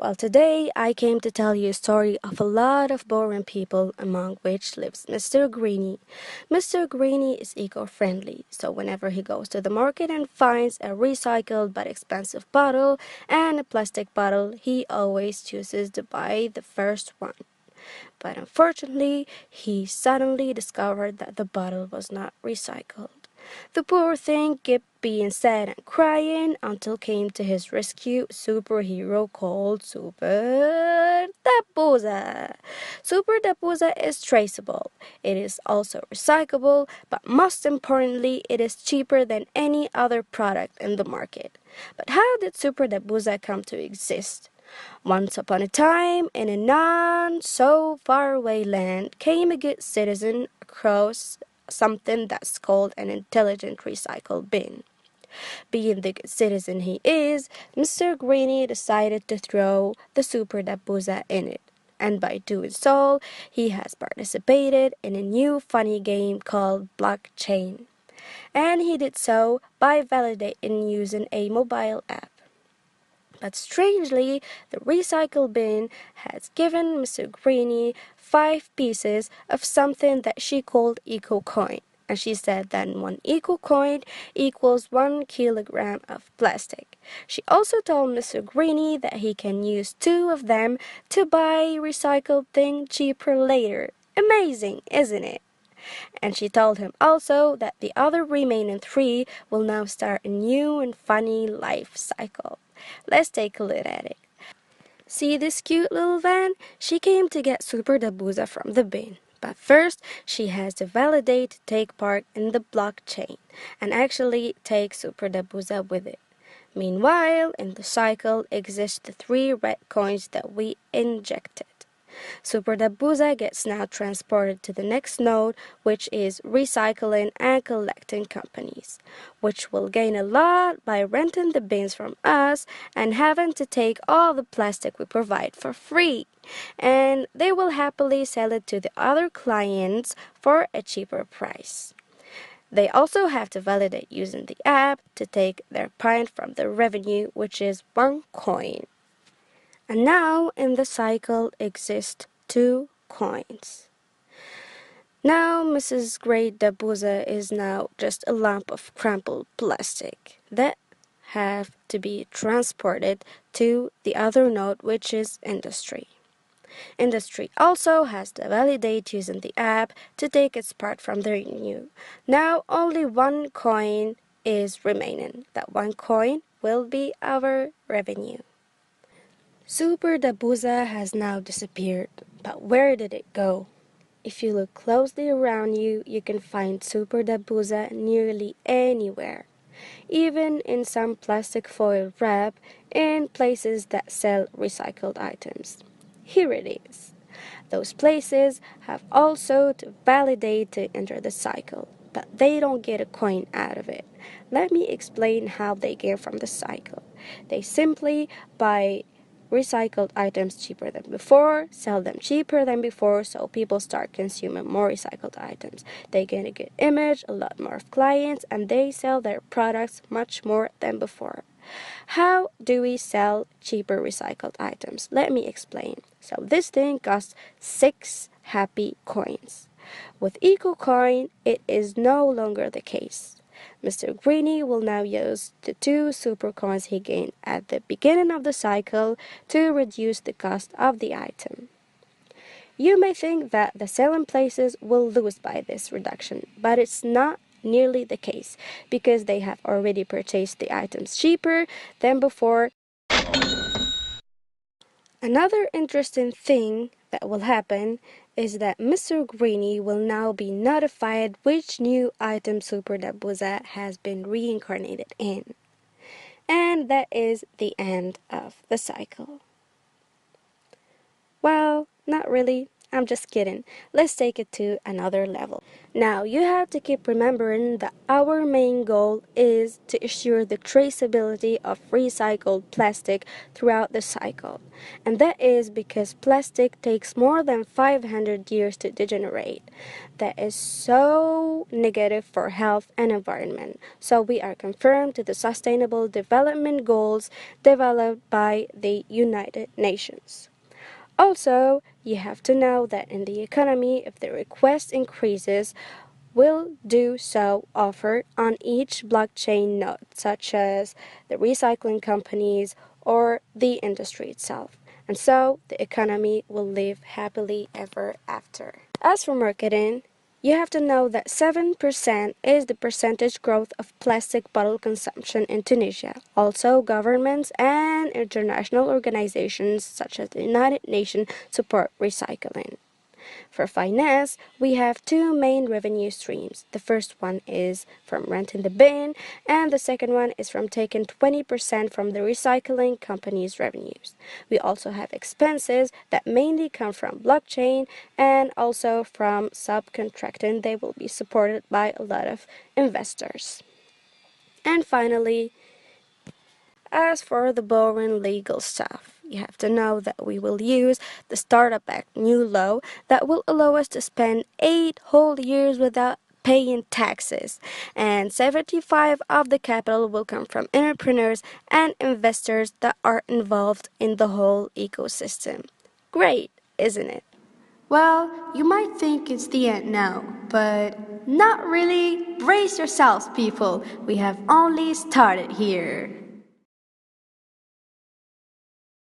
Well, today I came to tell you a story of a lot of boring people, among which lives Mr. Greenie. Mr. Greenie is eco-friendly, so whenever he goes to the market and finds a recycled but expensive bottle and a plastic bottle, he always chooses to buy the first one. But unfortunately, he suddenly discovered that the bottle was not recycled. The poor thing kept being sad and crying until came to his rescue superhero called Super Dabuza. Super Dabuza is traceable. It is also recyclable, but most importantly, it is cheaper than any other product in the market. But how did Super Dabuza come to exist? Once upon a time, in a non-so-far-away land, came a good citizen across something that's called an intelligent recycle bin. Being the good citizen he is, Mr. Greenie decided to throw the Super Dabuza in it. And by doing so, he has participated in a new funny game called blockchain. And he did so by validating using a mobile app. But strangely, the recycle bin has given Mr. Greenie 5 pieces of something that she called eco coin. And she said that 1 eco coin equals 1 kilogram of plastic. She also told Mr. Greenie that he can use 2 of them to buy recycled thing cheaper later. Amazing, isn't it? And she told him also that the other remaining 3 will now start a new and funny life cycle. Let's take a look at it. See this cute little van? She came to get Super Dabuza from the bin. But first, she has to validate to take part in the blockchain and actually take Super Dabuza with it. Meanwhile, in the cycle exist the 3 red coins that we injected. Super Dabuza gets now transported to the next node, which is recycling and collecting companies, which will gain a lot by renting the bins from us and having to take all the plastic we provide for free. And they will happily sell it to the other clients for a cheaper price. They also have to validate using the app to take their pint from the revenue, which is 1 coin. And now in the cycle exist 2 coins. Now Mrs. Great Dabuza is now just a lump of crumpled plastic that have to be transported to the other node, which is industry. Industry also has to validate using the app to take its part from the revenue. Now only 1 coin is remaining. That 1 coin will be our revenue. Super Dabuza has now disappeared, but where did it go? If you look closely around you, you can find Super Dabuza nearly anywhere, even in some plastic foil wrap in places that sell recycled items. Here it is. Those places have also to validate to enter the cycle, but they don't get a coin out of it. Let me explain how they get from the cycle. They simply buy recycled items cheaper than before, sell them cheaper than before, so people start consuming more recycled items. They get a good image, a lot more of clients, and they sell their products much more than before. How do we sell cheaper recycled items? Let me explain. So this thing costs 6 happy coins. With Eco Coin, it is no longer the case. Mr. Greenie will now use the 2 super coins he gained at the beginning of the cycle to reduce the cost of the item. You may think that the selling places will lose by this reduction, but it's not nearly the case because they have already purchased the items cheaper than before. Another interesting thing that will happen is that Mr. Greenie will now be notified which new item Super Dabuza has been reincarnated in. And that is the end of the cycle. Well, not really. I'm just kidding. Let's take it to another level. Now, you have to keep remembering that our main goal is to ensure the traceability of recycled plastic throughout the cycle. And that is because plastic takes more than 500 years to degenerate. That is so negative for health and environment. So we are confirmed to the Sustainable Development Goals developed by the United Nations. Also, you have to know that in the economy, if the request increases, will do so offered on each blockchain node, such as the recycling companies or the industry itself. And so the economy will live happily ever after. As for marketing, you have to know that 7% is the percentage growth of plastic bottle consumption in Tunisia. Also, governments and international organizations such as the United Nations support recycling. For finance, we have two main revenue streams. The first one is from renting the bin, and the second one is from taking 20% from the recycling company's revenues. We also have expenses that mainly come from blockchain and also from subcontracting. They will be supported by a lot of investors. And finally, as for the boring legal stuff, you have to know that we will use the Startup Act new law that will allow us to spend 8 whole years without paying taxes, and 75 of the capital will come from entrepreneurs and investors that are involved in the whole ecosystem. Great, isn't it? Well, you might think it's the end now, but not really. Brace yourselves, people. We have only started here.